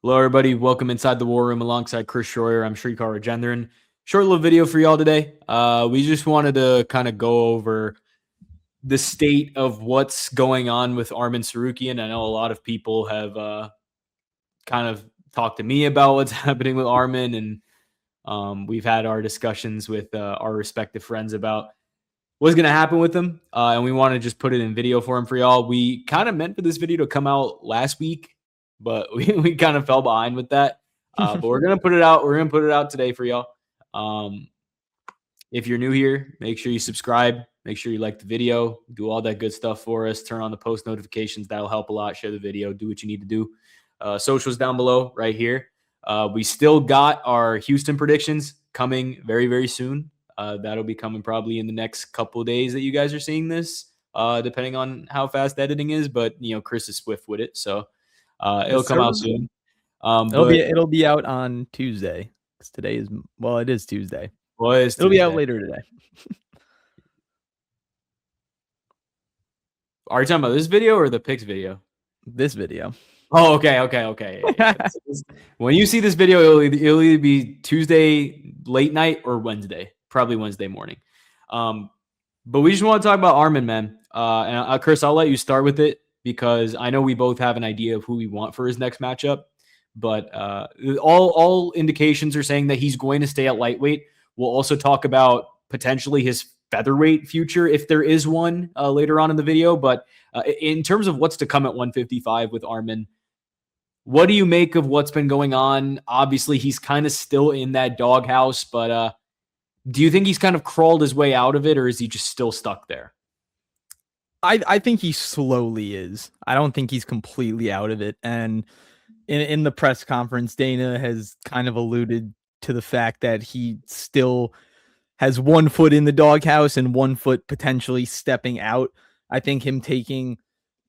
Hello, everybody. Welcome inside the War Room alongside Chris Schroyer. I'm Shrikar Rajendran. Short little video for y'all today. We just wanted to kind of go over the state of what's going on with Arman Tsarukyan. I know a lot of people have kind of talked to me about what's happening with Arman, and we've had our discussions with our respective friends about what's going to happen with him. And we want to just put it in video form for y'all. We kind of meant for this video to come out last week, but we kind of fell behind with that. But we're going to put it out. We're going to put it out today for y'all. If you're new here, make sure you subscribe. Make sure you like the video. Do all that good stuff for us. Turn on the post notifications. That'll help a lot. Share the video. Do what you need to do. Socials down below right here. We still got our Houston predictions coming very, very soon. That'll be coming probably in the next couple of days that you guys are seeing this, depending on how fast editing is. But, you know, Chris is swift with it. So it'll come out soon. It'll be out on Tuesday. Today is, well, it is Tuesday. Well, it'll be out later today. Are you talking about this video or the picks video? This video. Oh, okay. When you see this video, it'll either be Tuesday late night or Wednesday, probably Wednesday morning. But we just want to talk about Arman, man. And Chris, I'll let you start with it because I know we both have an idea of who we want for his next matchup. But all indications are saying that he's going to stay at lightweight. We'll also talk about potentially his featherweight future if there is one later on in the video. But in terms of what's to come at 155 with Arman, what do you make of what's been going on? Obviously, he's kind of still in that doghouse, but do you think he's kind of crawled his way out of it, or is he just still stuck there? I think he slowly is. I don't think he's completely out of it. And in the press conference, Dana has kind of alluded to the fact that he still has 1 foot in the doghouse and 1 foot potentially stepping out. I think him taking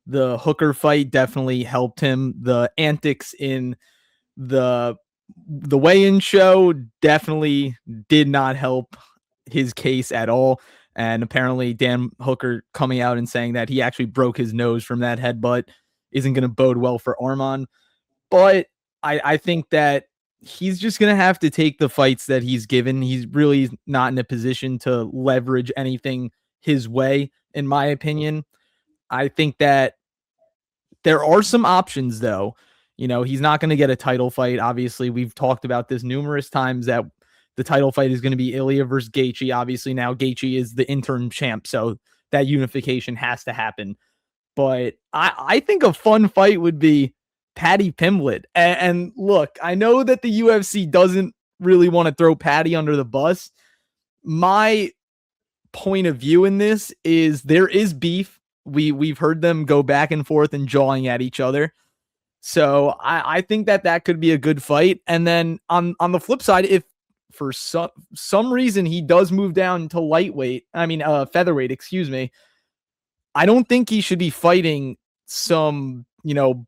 the Hooker fight definitely helped him. The antics in the weigh-in show definitely did not help his case at all. And apparently Dan Hooker coming out and saying that he actually broke his nose from that headbutt isn't going to bode well for Arman. But I think that he's just going to have to take the fights that he's given. He's really not in a position to leverage anything his way, in my opinion. I think that there are some options, though. You know, he's not going to get a title fight. Obviously, we've talked about this numerous times that the title fight is going to be Ilya versus Gaethje. Obviously, now Gaethje is the interim champ, so that unification has to happen. But I think a fun fight would be Paddy Pimblett. And look, I know that the UFC doesn't really want to throw Paddy under the bus. My point of view in this is there is beef. We've heard them go back and forth and jawing at each other. So I think that could be a good fight. And then on the flip side, if for some reason he does move down to featherweight, excuse me, I don't think he should be fighting some,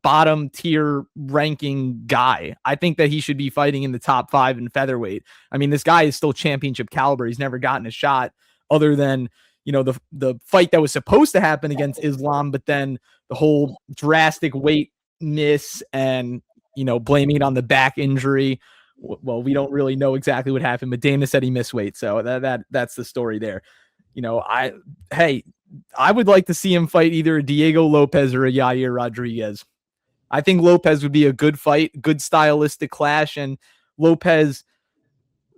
bottom tier ranking guy. I think that he should be fighting in the top 5 in featherweight. I mean, this guy is still championship caliber. He's never gotten a shot other than, the fight that was supposed to happen against Islam, but then the whole drastic weight miss and, blaming it on the back injury. Well, we don't really know exactly what happened, but Dana said he missed weight. So that's the story there. I would like to see him fight either a Diego Lopez or a Yair Rodriguez. I think Lopez would be a good fight, good stylistic clash, and Lopez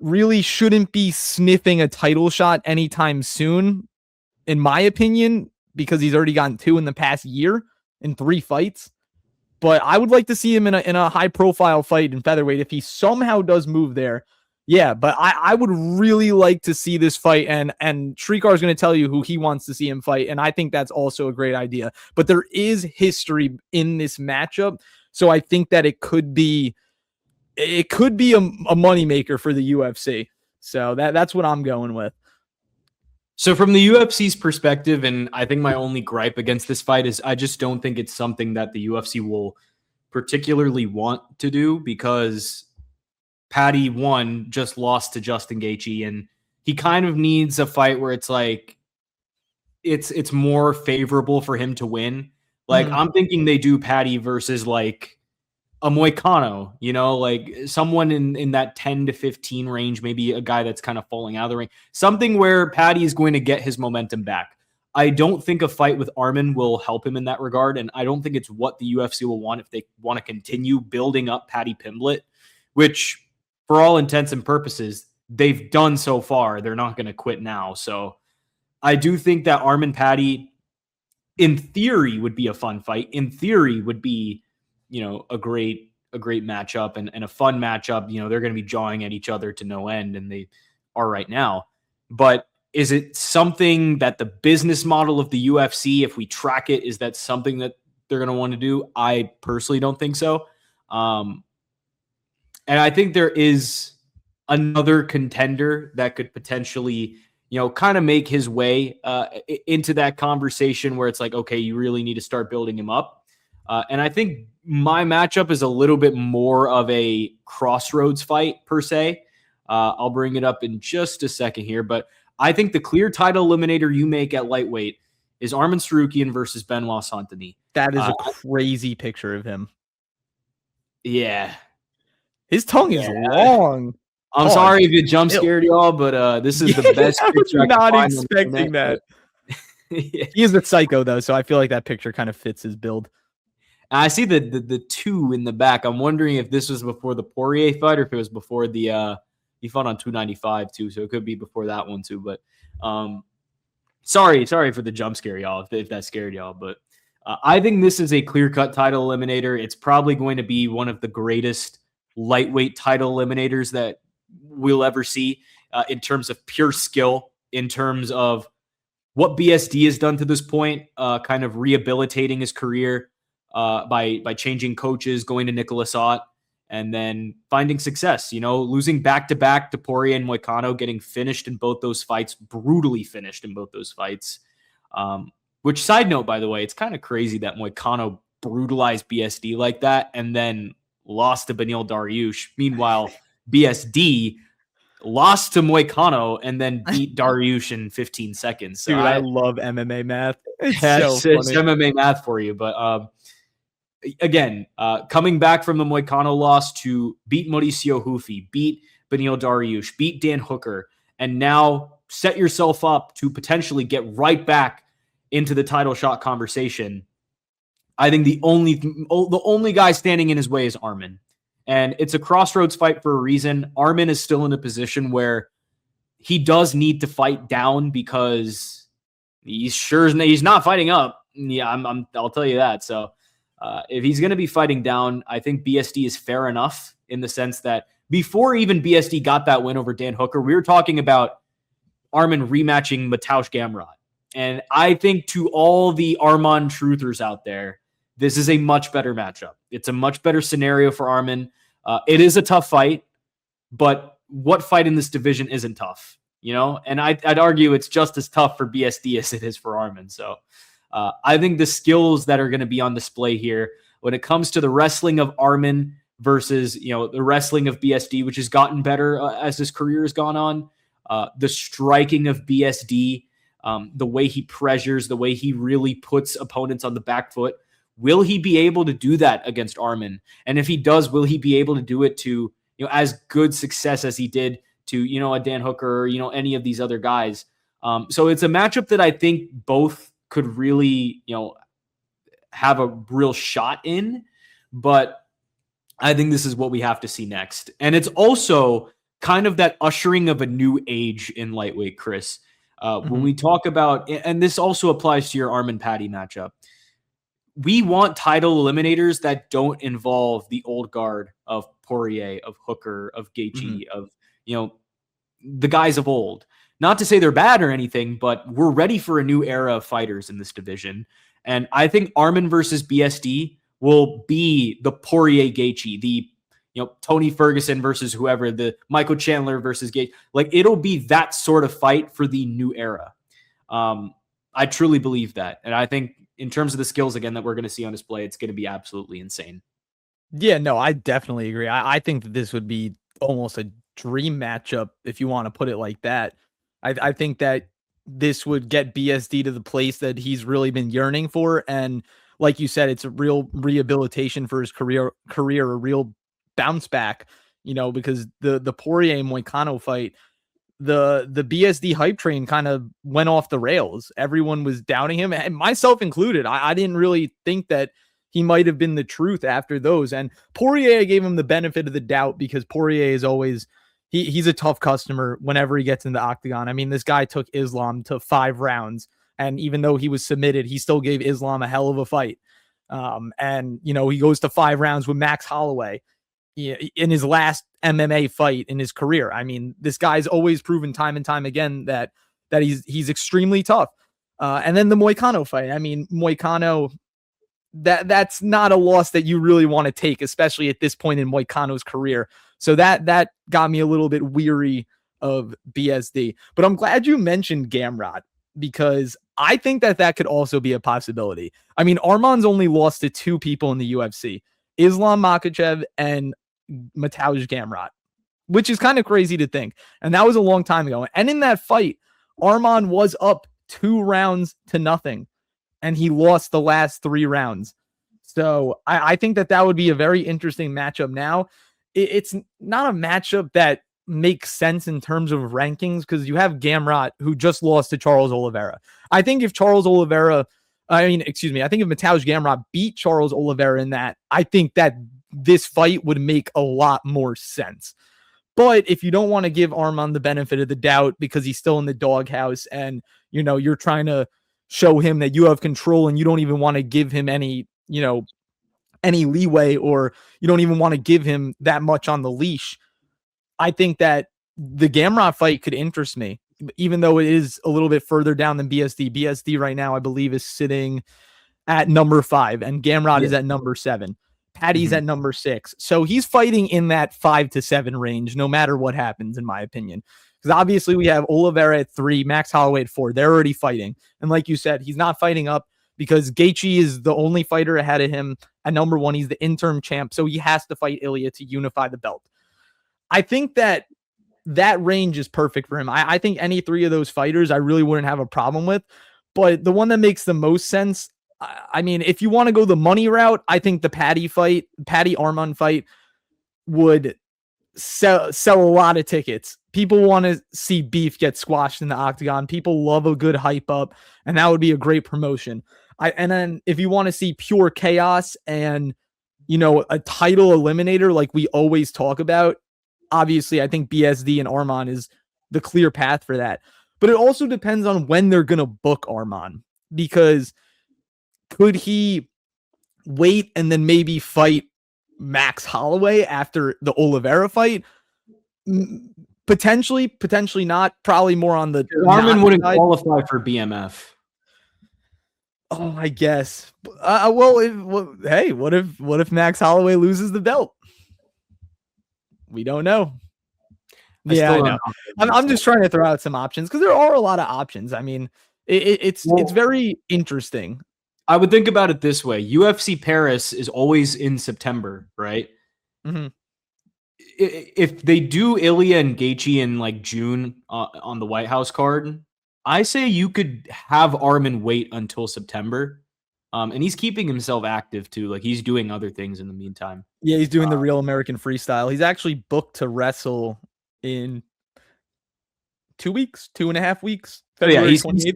really shouldn't be sniffing a title shot anytime soon, in my opinion, because he's already gotten 2 in the past year in 3 fights. But I would like to see him in a high-profile fight in featherweight if he somehow does move there. Yeah, but I would really like to see this fight, and Shrikar is going to tell you who he wants to see him fight, and I think that's also a great idea. But there is history in this matchup, so I think that it could be a moneymaker for the UFC. So that's what I'm going with. So from the UFC's perspective, and I think my only gripe against this fight is I just don't think it's something that the UFC will particularly want to do because Paddy just lost to Justin Gaethje, and he kind of needs a fight where it's like it's more favorable for him to win. Like I'm thinking they do Paddy versus like a Moicano, like someone in that 10 to 15 range, maybe a guy that's kind of falling out of the ring, something where Paddy is going to get his momentum back. I don't think a fight with Arman will help him in that regard, and I don't think it's what the UFC will want if they want to continue building up Paddy Pimblett, which, for all intents and purposes, they've done so far. They're not going to quit now. So I do think that Arman Paddy, in theory, would be a fun fight. In theory, would be, a great matchup and a fun matchup. They're going to be jawing at each other to no end, and they are right now. But is it something that the business model of the UFC, if we track it, is that something that they're going to want to do? I personally don't think so. And I think there is another contender that could potentially, kind of make his way into that conversation where it's like, okay, you really need to start building him up. And I think my matchup is a little bit more of a crossroads fight per se. I'll bring it up in just a second here, but I think the clear title eliminator you make at lightweight is Arman Tsarukyan versus Benoit Saint-Denis. That is a crazy picture of him. Yeah. His tongue is long. I'm sorry if it jump scared y'all, but this is the best picture I can not find expecting that. Yeah. He is a psycho, though, so I feel like that picture kind of fits his build. I see the 2 in the back. I'm wondering if this was before the Poirier fight or if it was before the he fought on 295 too, so it could be before that one too. But sorry for the jump scare, y'all, if that scared y'all. But I think this is a clear-cut title eliminator. It's probably going to be one of the greatest lightweight title eliminators that we'll ever see in terms of pure skill, in terms of what BSD has done to this point, kind of rehabilitating his career by changing coaches, going to Nicolas Ott, and then finding success, losing back-to-back to Poirier and Moicano, getting finished in both those fights, brutally finished in both those fights. Which, side note, by the way, it's kind of crazy that Moicano brutalized BSD like that and then lost to Beneil Dariush. Meanwhile, BSD lost to Moicano and then beat Dariush in 15 seconds. So dude, I love MMA math. It's MMA math for you. But again, coming back from the Moicano loss to beat Mauricio Hufi, beat Beneil Dariush, beat Dan Hooker, and now set yourself up to potentially get right back into the title shot conversation. I think the only guy standing in his way is Arman. And it's a crossroads fight for a reason. Arman is still in a position where he does need to fight down because he's not fighting up. Yeah, I'll tell you that. So if he's going to be fighting down, I think BSD is fair enough in the sense that before even BSD got that win over Dan Hooker, we were talking about Arman rematching Mateusz Gamrot. And I think to all the Arman truthers out there, this is a much better matchup. It's a much better scenario for Arman. It is a tough fight, but what fight in this division isn't tough? And I'd argue it's just as tough for BSD as it is for Arman. So I think the skills that are going to be on display here when it comes to the wrestling of Arman versus, the wrestling of BSD, which has gotten better as his career has gone on, the striking of BSD, the way he pressures, the way he really puts opponents on the back foot. Will he be able to do that against Arman? And if he does, will he be able to do it to, as good success as he did to, a Dan Hooker or, any of these other guys? So it's a matchup that I think both could really, have a real shot in, but I think this is what we have to see next. And it's also kind of that ushering of a new age in lightweight, Chris. When we talk about, and this also applies to your Arman Paddy matchup, we want title eliminators that don't involve the old guard of Poirier, of Hooker, of Gaethje, of, the guys of old. Not to say they're bad or anything, but we're ready for a new era of fighters in this division. And I think Arman versus BSD will be the Poirier Gaethje, the, Tony Ferguson versus whoever, the Michael Chandler versus Gaethje. Like, it'll be that sort of fight for the new era. I truly believe that. And I think in terms of the skills, again, that we're going to see on display, it's going to be absolutely insane. Yeah, no, I definitely agree. I think that this would be almost a dream matchup, if you want to put it like that. I think that this would get BSD to the place that he's really been yearning for. And like you said, it's a real rehabilitation for his career, a real bounce back, because the Poirier Moicano fight, the BSD hype train kind of went off the rails. Everyone was doubting him, and myself included. I didn't really think that he might have been the truth after those. And Poirier, I gave him the benefit of the doubt because Poirier is always he's a tough customer whenever he gets in the octagon. I mean, this guy took Islam to 5 rounds, and even though he was submitted, he still gave Islam a hell of a fight. And he goes to 5 rounds with Max Holloway in his last MMA fight in his career. I mean, this guy's always proven time and time again that he's extremely tough. And then the Moicano fight. I mean, Moicano, that's not a loss that you really want to take, especially at this point in Moicano's career. So that got me a little bit weary of BSD. But I'm glad you mentioned Gamrot, because I think that could also be a possibility. I mean, Arman's only lost to 2 people in the UFC, Islam Makhachev and Mateusz Gamrot, which is kind of crazy to think. And that was a long time ago. And in that fight, Arman was up 2 rounds to nothing, and he lost the last 3 rounds. So I think that would be a very interesting matchup now. It's not a matchup that makes sense in terms of rankings, because you have Gamrot, who just lost to Charles Oliveira. I think if Mateusz Gamrot beat Charles Oliveira in that, I think that this fight would make a lot more sense. But if you don't want to give Arman the benefit of the doubt because he's still in the doghouse, and you're trying to show him that you have control, and you don't even want to give him any leeway, or you don't even want to give him that much on the leash, I think that the Gamrot fight could interest me, even though it is a little bit further down than BSD. BSD right now, I believe, is sitting at number 5, and Gamrot is at number 7. Paddy's at number 6. So he's fighting in that 5 to 7 range, no matter what happens, in my opinion. Because obviously we have Oliveira at 3, Max Holloway at 4. They're already fighting. And like you said, he's not fighting up because Gaethje is the only fighter ahead of him at number 1. He's the interim champ, so he has to fight Ilya to unify the belt. I think that range is perfect for him. I think any 3 of those fighters I really wouldn't have a problem with. But the one that makes the most sense, I mean, if you want to go the money route, I think the Paddy Arman fight would sell a lot of tickets. People want to see beef get squashed in the octagon. People love a good hype up, and that would be a great promotion. And then if you want to see pure chaos and, a title eliminator like we always talk about, obviously I think BSD and Arman is the clear path for that. But it also depends on when they're going to book Arman, because could he wait and then maybe fight Max Holloway after the Oliveira fight? Potentially not. Probably more on the Arman wouldn't qualify for BMF. Oh, I guess. What if Max Holloway loses the belt? We don't know. I know. I'm just trying to throw out some options, because there are a lot of options. I mean, it's very interesting. I would think about it this way. UFC Paris is always in September, right? Mm-hmm. If they do Ilya and Gaethje in like June on the White House card, I say you could have Arman wait until September. And he's keeping himself active too. Like, he's doing other things in the meantime. Yeah, he's doing the Real American Freestyle. He's actually booked to wrestle in 2 weeks, 2.5 weeks. February 28th.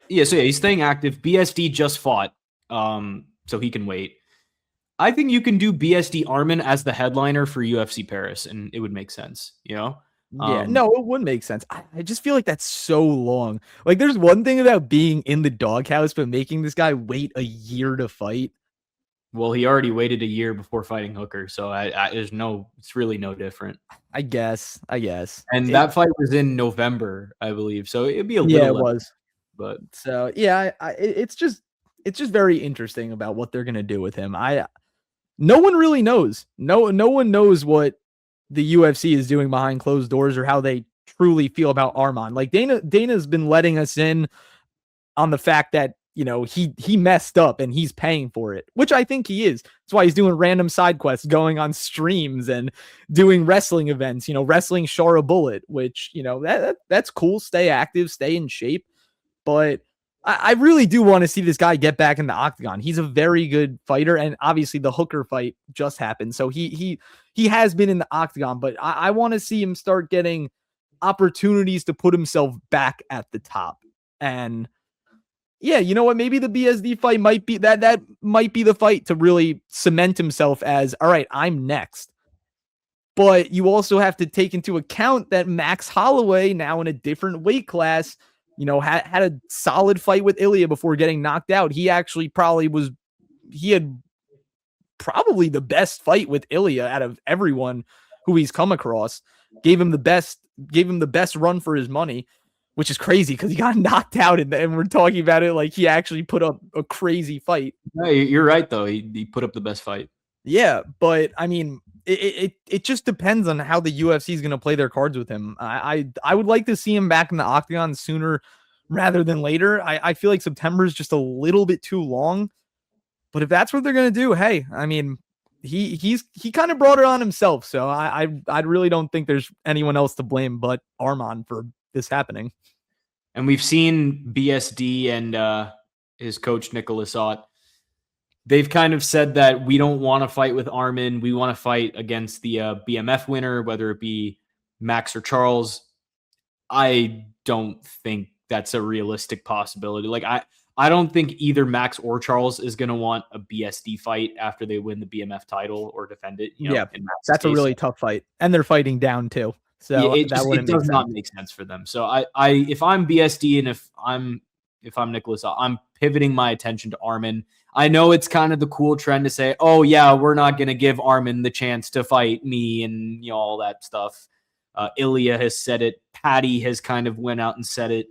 He's staying active. BSD just fought, so he can wait. I think you can do BSD Arman as the headliner for UFC Paris, and it would make sense, No, it wouldn't make sense. I just feel like that's so long. Like, there's one thing about being in the doghouse, but making this guy wait a year to fight. Well, he already waited a year before fighting Hooker, so it's really no different. I guess. And that fight was in November, I believe, so it'd be a little. Yeah, it was. But so yeah, it's just very interesting about what they're gonna do with him. No one really knows. No one knows what the UFC is doing behind closed doors, or how they truly feel about Arman. Like, Dana's been letting us in on the fact that, he messed up and he's paying for it, which I think he is. That's why he's doing random side quests, going on streams and doing wrestling events, wrestling Shara Bullet, which, that's cool. Stay active, stay in shape. But I really do want to see this guy get back in the octagon. He's a very good fighter, and obviously the Hooker fight just happened, so he has been in the octagon. But I want to see him start getting opportunities to put himself back at the top. And yeah, you know what? Maybe the BSD fight might be that might be the fight to really cement himself as, all right, I'm next. But you also have to take into account that Max Holloway, now in a different weight class, had a solid fight with Ilya before getting knocked out. He actually he had probably the best fight with Ilya out of everyone who he's come across. Gave him the best run for his money, which is crazy because he got knocked out, and we're talking about it like he actually put up a crazy fight. No, you're right though. He put up the best fight. Yeah, but I mean, it just depends on how the UFC is going to play their cards with him. I would like to see him back in the octagon sooner rather than later. I feel like September is just a little bit too long. But if that's what they're going to do, hey, I mean, he kind of brought it on himself. So I really don't think there's anyone else to blame but Arman for this happening. And we've seen BSD and his coach Nicholas Ott. They've kind of said that we don't want to fight with Arman. We want to fight against the BMF winner, whether it be Max or Charles. I don't think that's a realistic possibility. Like I don't think either Max or Charles is going to want a BSD fight after they win the BMF title or defend it. Yeah, that's a really tough fight, and they're fighting down too. So it does not make sense for them. So if I'm BSD and if I'm Nicholas, I'm pivoting my attention to Arman. I know it's kind of the cool trend to say, oh yeah, we're not going to give Arman the chance to fight me and all that stuff. Ilya has said it. Patty has kind of went out and said it.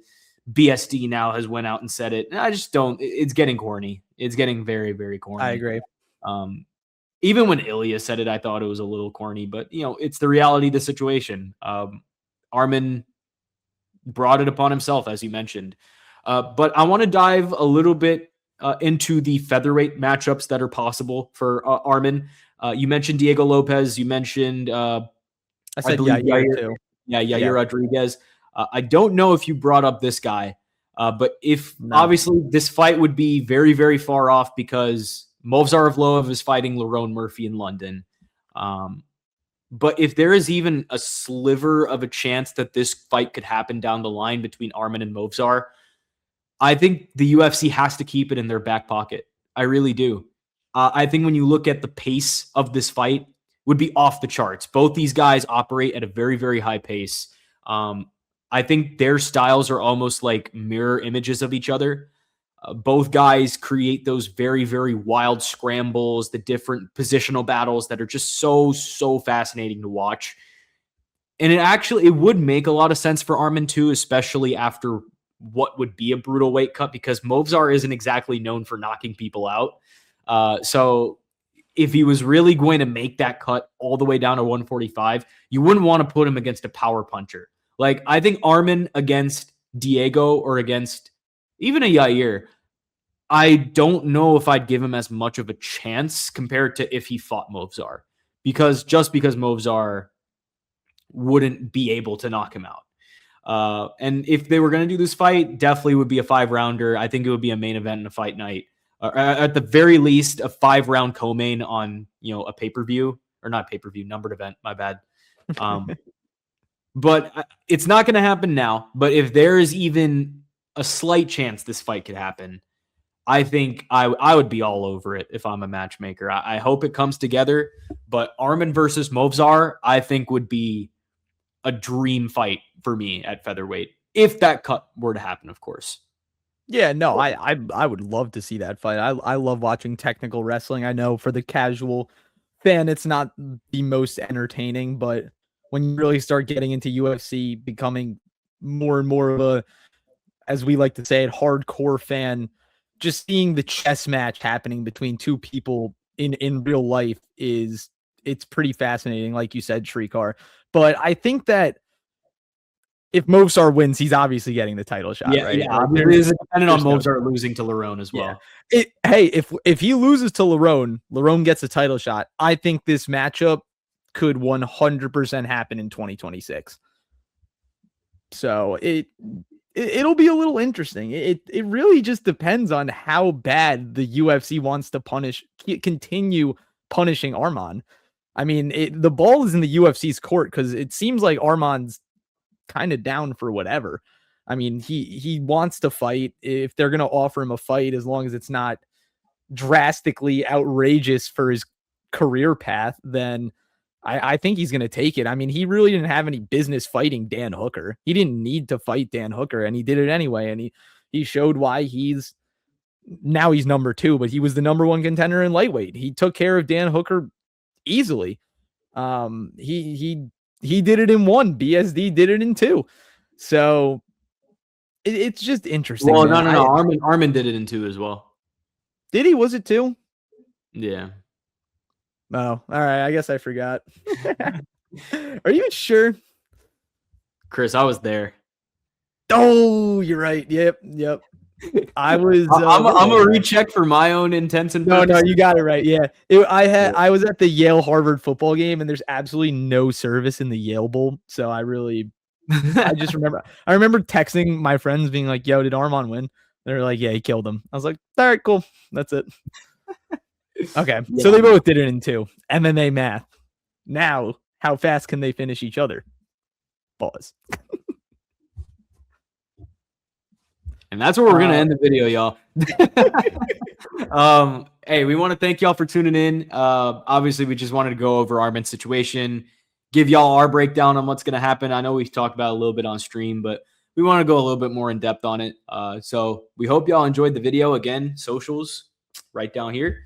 BSD now has went out and said it. And I just don't. It's getting corny. It's getting very, very corny. I agree. Even when Ilya said it, I thought it was a little corny, but it's the reality of the situation. Arman brought it upon himself, as you mentioned. But I want to dive a little bit into the featherweight matchups that are possible for Arman. You mentioned Diego Lopez. You mentioned I said Yair too. Yair Rodriguez. I don't know if you brought up this guy, but obviously this fight would be very, very far off because Movsar Evloev is fighting Lerone Murphy in London. But if there is even a sliver of a chance that this fight could happen down the line between Arman and Movsar, I think the UFC has to keep it in their back pocket. I really do. I think when you look at the pace of this fight, would be off the charts. Both these guys operate at a very, very high pace. I think their styles are almost like mirror images of each other. Both guys create those very, very wild scrambles, the different positional battles that are just so, so fascinating to watch. And it would make a lot of sense for Arman too, especially after what would be a brutal weight cut, because Movsar isn't exactly known for knocking people out. So if he was really going to make that cut all the way down to 145, you wouldn't want to put him against a power puncher. Like, I think Arman against Diego or against even a Yair, I don't know if I'd give him as much of a chance compared to if he fought Movsar, because Movsar wouldn't be able to knock him out. And if they were going to do this fight, definitely would be a 5-rounder. I think it would be a main event in a fight night. At the very least, a 5-round co-main on, a pay-per-view, or not pay-per-view, numbered event, my bad. But it's not going to happen now. But if there is even a slight chance this fight could happen, I think I would be all over it if I'm a matchmaker. I hope it comes together. But Arman versus Movsar, I think, would be a dream fight for me at featherweight, if that cut were to happen, of course. Yeah, no, I would love to see that fight. I love watching technical wrestling. I know for the casual fan, it's not the most entertaining, but when you really start getting into UFC, becoming more and more of a, as we like to say it, hardcore fan, just seeing the chess match happening between two people in real life it's pretty fascinating, like you said, Shrikar. But I think that if Movsar wins, he's obviously getting the title shot, right? Yeah, it is dependent on Movsar losing to Lerone as well. Yeah. If he loses to Lerone gets a title shot, I think this matchup could 100% happen in 2026. So it'll be a little interesting. It really just depends on how bad the UFC wants to continue punishing Arman. I mean, the ball is in the UFC's court because it seems like Arman's kind of down for whatever. I mean, he wants to fight. If they're going to offer him a fight, as long as it's not drastically outrageous for his career path, then I think he's going to take it. I mean, he really didn't have any business fighting Dan Hooker. He didn't need to fight Dan Hooker, and he did it anyway. And he showed why he's number 2, but he was the number 1 contender in lightweight. He took care of Dan Hooker easily. He did it in 1. BSD did it in 2. So it's just interesting. Well, man. No. Arman did it in 2 as well. Did he? Was it 2? Yeah. Oh, all right. I guess I forgot. Are you sure? Chris, I was there. Oh, you're right. Yep. I was. I'm gonna recheck for my own intents and purposes. No, you got it right. Yeah, I was at the Yale Harvard football game, and there's absolutely no service in the Yale Bowl. So I just remember. I remember texting my friends, being like, "Yo, did Arman win?" They're like, "Yeah, he killed him." I was like, "All right, cool. That's it." Okay, yeah. So they both did it in 2, and then they math. Now, how fast can they finish each other? Pause. And that's where we're going to end the video, y'all. Hey, we want to thank y'all for tuning in. Obviously, we just wanted to go over Arman's situation, give y'all our breakdown on what's going to happen. I know we've talked about it a little bit on stream, but we want to go a little bit more in depth on it. So we hope y'all enjoyed the video. Again, socials right down here.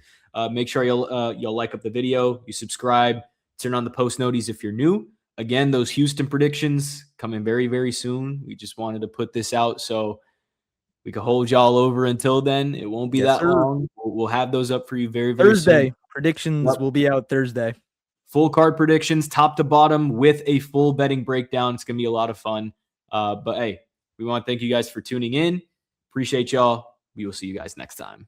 Make sure you'll like up the video, you subscribe, turn on the post noties if you're new. Again, those Houston predictions coming very, very soon. We just wanted to put this out so we can hold y'all over until then. It won't be that long. We'll have those up for you very, very Thursday. soon. Predictions will be out Thursday. Full card predictions, top to bottom, with a full betting breakdown. It's going to be a lot of fun. But hey, we want to thank you guys for tuning in. Appreciate y'all. We will see you guys next time.